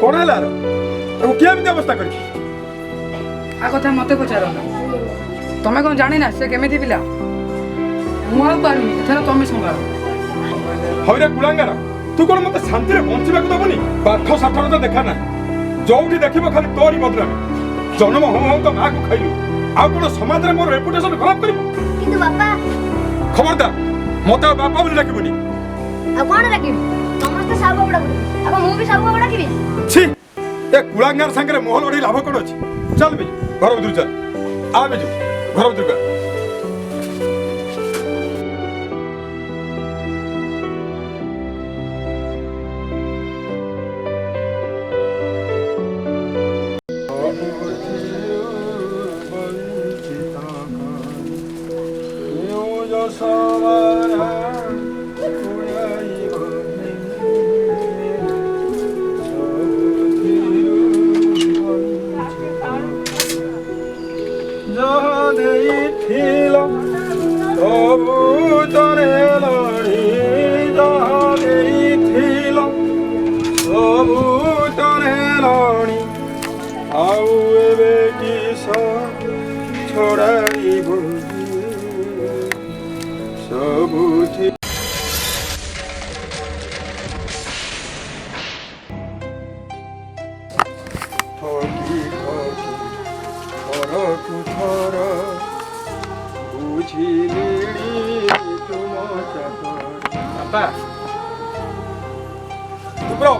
कौन है लार तो किया भी अवस्था कर आ कथा मते पचार ना तमे कौन जानी ना से केमिति पिला मु आ पारुनी एथरा तमे संभाल हौरे कुलांगार तू कौन मत शांति रे बंचिबा को दबनी पाठ साठर तो देखा ना जोठी देखिबो खाली तोरी बदला जन्म हो हो तो मां को खाइलु आ कोन समाज रे मोर रेपुटेशन खराब करिवो किंतु बापा खबरदार मते बापा बोली डाकिबनी आ कोन डाकिबी समस्त साबु बडा बडा अब मु भी साबु बडा डाकिबी छी ए कुलांगार संगे मोहन ओडी लाभ कोन अछि चल बे घर भीतर चल आ बे घर भीतर का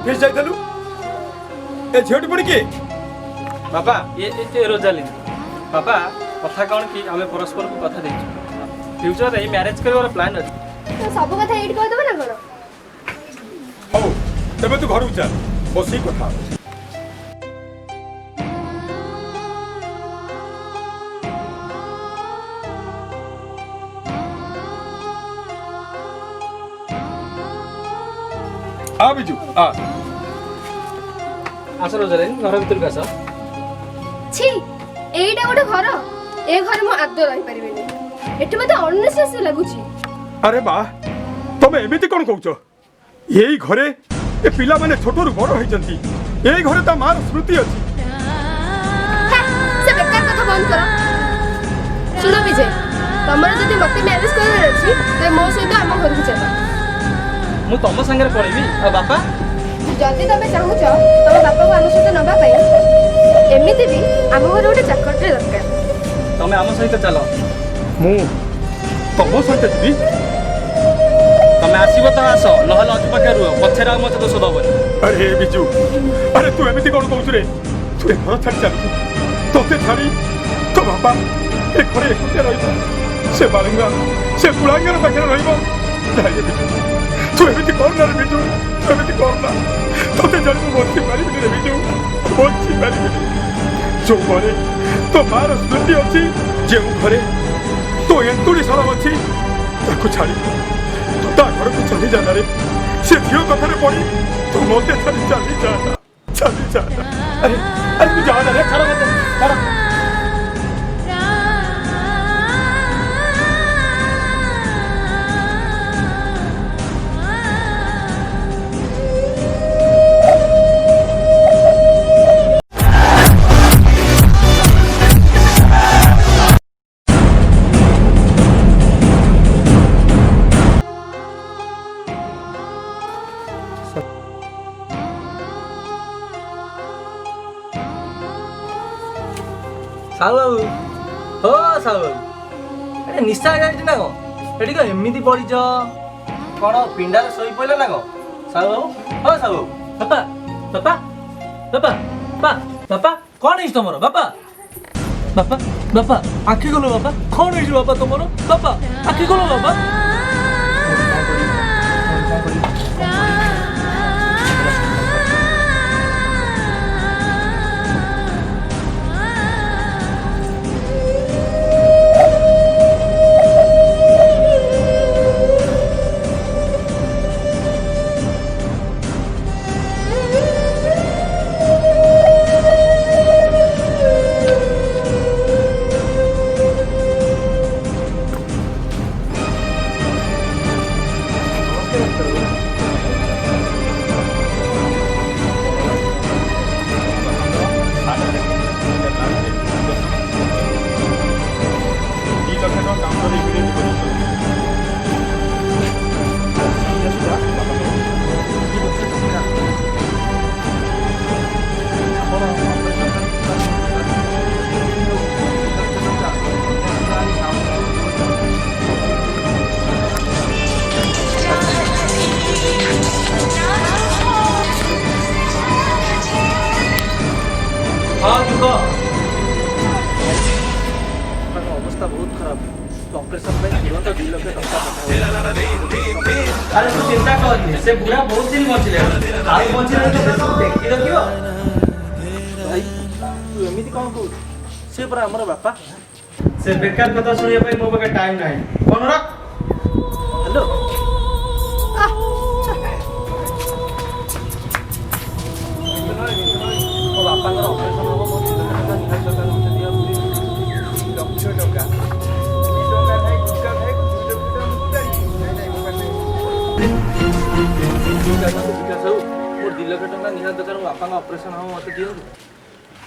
ऑफिस जाइलु ए झियोटी पड़ी के बाबा ये रोजालिन बाबा कथा कौन कि हमें परस्पर को कथा देछु फ्यूचर रे मैरिज करवार प्लान अछि तो सब कथा एड कर देबे ना कोन हो तबे तू घर चल बसी कथा आ बिजू आ आस रोजालिन घर भीतर का आस छी एइटा गोटे घर ए घर मु आदर रही परिबेनी एठी मते अननेसेसरी लागुची अरे बा तमे एमिति कोन कहउछो एई घरे ए पिला माने छोटो रु बड़ होइचंती एई घरे ता मार स्मृति अछि से बेकार कथा बंद करो सुनो विजय तमरे जदी मते मैरिज करले अछि ते मो सहित हम घर को चला मु तम संगे पळिबी आ बापा जदी तमे चाहू छ तम बापा को अनुसत नबा पई एमिति भी हम घर गोटे चाकरटे दरकार तमे आम सहित चलो मु तम सहित जिबी तमे आसीबो त आस नहले अजु पाके रुह पछरा मते दोष दबनी अरे बिजू अरे तू एमिति कोन कहउछ रे तू ए घर छाड़ चल तोते छाड़ी तो बापा ए घरे एकुटे रहिबो से बालंगा से कुलांगार पाखे रहिबो जाई बिजू तू एमिति कोन रे बिजू तू एमिति कोन ना तोते जन्म मोती मारी बिजू रे बिजू मोती मारी बिजू जो घरे तो मार स्मृति अच्छी जो घरे तो एंतुड़ी सरम अच्छी ताको छाड़ी तू ता घर को चली जाना रे से झील कथारे पड़ी तू मते छाड़ी चली जाना अरे अरे तू जाना रे खड़ा मत खड़ा साहू हो साहू अरे निशा जाइछि ना को एठी को एमिति पड़िछ कोन पिंडारे सोई पइला ना को साहू हो साहू पापा पापा पापा पापा पापा कोन हिस तमरो पापा पापा पापा आखि गलो पापा कोन हिस पापा तमरो पापा आखि गलो पापा अरे तू चिंता करनी से बुढ़ा बहुत दिन बचिले आई बचिले तो देखि रखियो भाई तू एमिति कोन कहू से पर हमर बापा से बेकार कथा सुनिया पे मो पाखे टाइम नाही फोन रख हेलो ओ बापा का ऑपरेशन हो मो दिन का निहाल दरकार होते दिया लक्ष टका मोर 2 लाख टका निहाल दरकार बापा का ऑपरेशन हो मते दियो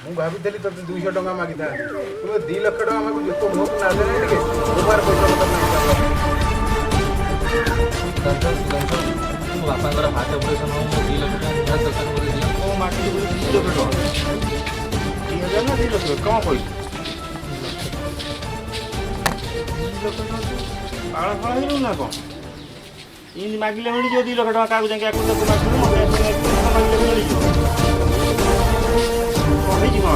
ମୁଁ ଭାବିଥିଲି ତତେ 200 ଟଙ୍କା ମାଗିଥାନ୍ତି ତୁମେ 2 ଲକ୍ଷ ଟଙ୍କା ମାଗୁଛୁ ତୋ ମୁହଁକୁ ନାଲେ ନାହିଁ ଟିକେ ଦୁବାର ପଇସା କଥା ନାହିଁ ମୋ ବାପାଙ୍କର ହାର୍ଟ ଅପରେସନ ହଉ ମୋ 2 ଲକ୍ଷ ଟଙ୍କା ନିହାତି ଦରକାର କରି ଦିଅ ମୁଁ ମାଗିଲି ବୋଲି 2 ଲକ୍ଷ ଟଙ୍କା 3,000 ନା 2 ଲକ୍ଷ କ'ଣ କହିଲୁ 2 ଲକ୍ଷ ଟଙ୍କା ପାଳ ଫଳ ହେଇନୁ ନା କ'ଣ ଏମିତି ମାଗିଲେ ମିଳିଯିବ 2 ଲକ୍ଷ ଟଙ୍କା କାହାକୁ ଯାଇକି ଆକୁ ଲୋକ ମାଗିବୁ ମୋତେ ମାଗିଲେ ମିଳିଯିବ ହେଇଯିବ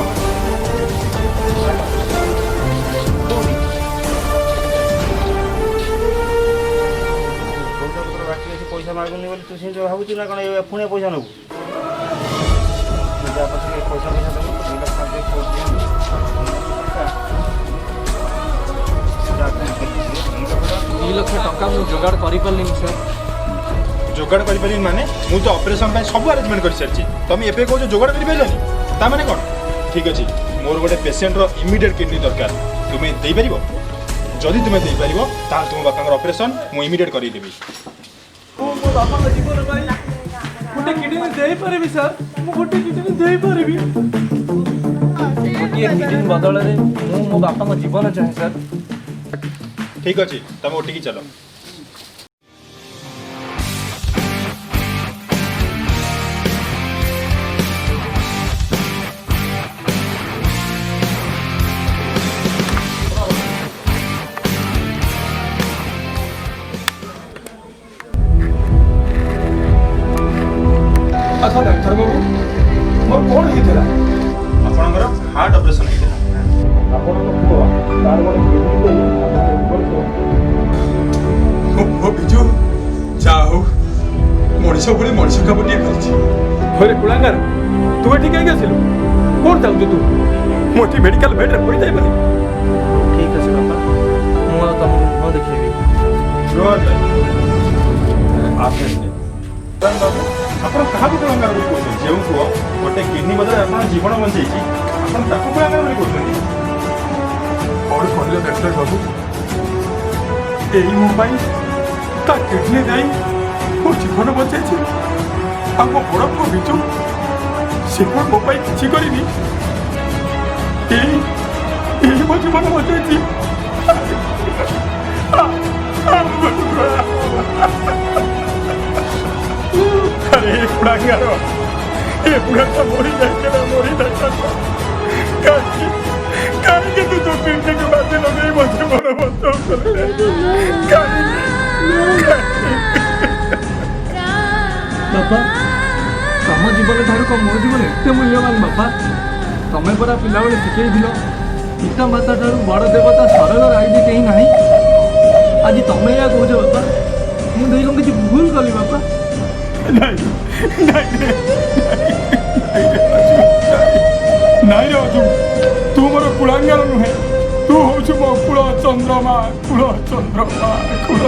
ବାକି ଅଛି ପଇସା ମାଗୁନି ବୋଲି ତୁ ସେମିତି ଭାବୁଛୁ ନା କ'ଣ ପୁଣି ପଇସା ନେବୁ ଯାହା ପଛରେ ପଇସା ଦେବୁ 2 ଲକ୍ଷ ଟଙ୍କା ମୁଁ ଯୋଗାଡ଼ କରିପାରିଲିନି ସାର୍ ଯୋଗାଡ଼ କରିପାରିବି ମାନେ ମୁଁ ତ ଅପରେସନ୍ ପାଇଁ ସବୁ ଆରେଞ୍ଜମେଣ୍ଟ କରିସାରିଛି ତମେ ଏବେ କହୁଛ ଯୋଗାଡ଼ କରିପାରିବନି ତା ମାନେ କ'ଣ ଠିକ୍ ଅଛି ମୋର ଗୋଟେ ପେସେଣ୍ଟର ଇମିଡ଼ିଏଟ୍ କିଡ଼ନୀ ଦରକାର ତୁମେ ଦେଇପାରିବ ଯଦି ତୁମେ ଦେଇପାରିବ ତାହେଲେ ତୁମ ବାପାଙ୍କର ଅପରେସନ୍ ମୁଁ ଇମିଡ଼ିଏଟ୍ କରିଦେବି ମୁଁ ମୋ ବାପାଙ୍କ ଜୀବନ ପାଇଁ ଗୋଟେ କିଡ଼ନୀ ଦେଇପାରିବି ସାର୍ ମୁଁ ଗୋଟେ କିଡ଼ନୀ ଦେଇପାରିବି ଗୋଟିଏ କିଡ଼ନୀ ବଦଳରେ ମୁଁ ମୋ ବାପାଙ୍କ ଜୀବନ ଚାହେଁ ସାର୍ ଠିକ୍ ଅଛି ତମେ ଉଠିକି ଚାଲ ଆଚ୍ଛା ଡାକ୍ତରବାବୁ ମୋର କ'ଣ ହେଇଥିଲା ଆପଣଙ୍କର ହାର୍ଟ ଅପରେସନ୍ ହେଇଥିଲା ଆପଣଙ୍କ ପୁଅ ତାର ଗୋଟେ ଓ ବିଜୁ ଯାହା ହଉ ମଣିଷ ଭଳି ମଣିଷ କାମଟିଏ କରିଛି ଘରେ କୁଳାଙ୍ଗାର ତୁ ଏଠି କାହିଁକି ଆସିଲୁ କ'ଣ ଚାହୁଁଛୁ ତୁ ମୁଁ ଏଠି ମେଡ଼ିକାଲ ବେଡ଼୍ରେ ପଡ଼ିଯାଇପାରିବି ଠିକ୍ ଅଛି ବାପା ମୁଁ ଆଉ ତମକୁ ମୁହଁ ଦେଖେଇବି ଆପଣ କାହାକୁ କୁଳାଙ୍ଗାର ବୋଲି କହୁଛନ୍ତି ଯେଉଁ ପୁଅ ଗୋଟେ କିଡନୀ ବଦଳରେ ଆପଣ ଜୀବନ ବଞ୍ଚେଇଛି ଆପଣ ତାକୁ କୁଳାଙ୍ଗାର ବୋଲି କହୁଛନ୍ତି କ'ଣ କହିଲ ଡାକ୍ତର ବାବୁ ଏଇ ମୋ ପାଇଁ ତା କିଡନୀ ଦେଇ ମୋ ଜୀବନ ବଞ୍ଚାଇଛି ଆଉ ମୋ ବଡ଼ ପୁଅ ବିଜୁ ସେ କ'ଣ ମୋ ପାଇଁ କିଛି କରିନି ଏଇ ମୋ ଜୀବନ ବଞ୍ଚାଇଛି আরে কুড়াঙ্গার এ বুড়াটা মরি যাচ্ছে না মরি যাচ্ছে কাকি কাকি তুই তো তিন থেকে বাজে লগে বসে বড় বন্ধ করে কাকি ବାପା ତମ ଜୀବନ ଠାରୁ କ'ଣ ମୋ ଜୀବନ ଏତେ ମୂଲ୍ୟବାନ ବାପା ତମେ ପରା ପିଲାବେଳେ ଶିଖେଇଥିଲ ପିତା ମାତା ଠାରୁ ବଡ଼ ଦେବତା ସରଳ ରାଇଜେ କେହି ନାହିଁ ଆଜି ତମେ ଏହା କହୁଛ ବାପା ମୁଁ ଦେଇ କିଛି ଭୁଲ କଲି ବାପା ନାଇଁ ରେ ଅଜୁ ତୁ ମୋର କୁଳାଙ୍ଗାର ନୁହେଁ ତୁ ହଉଛୁ ମୋ କୁଳ ଚନ୍ଦ୍ରମା କୁଳ ଚନ୍ଦ୍ରମା କୁଳ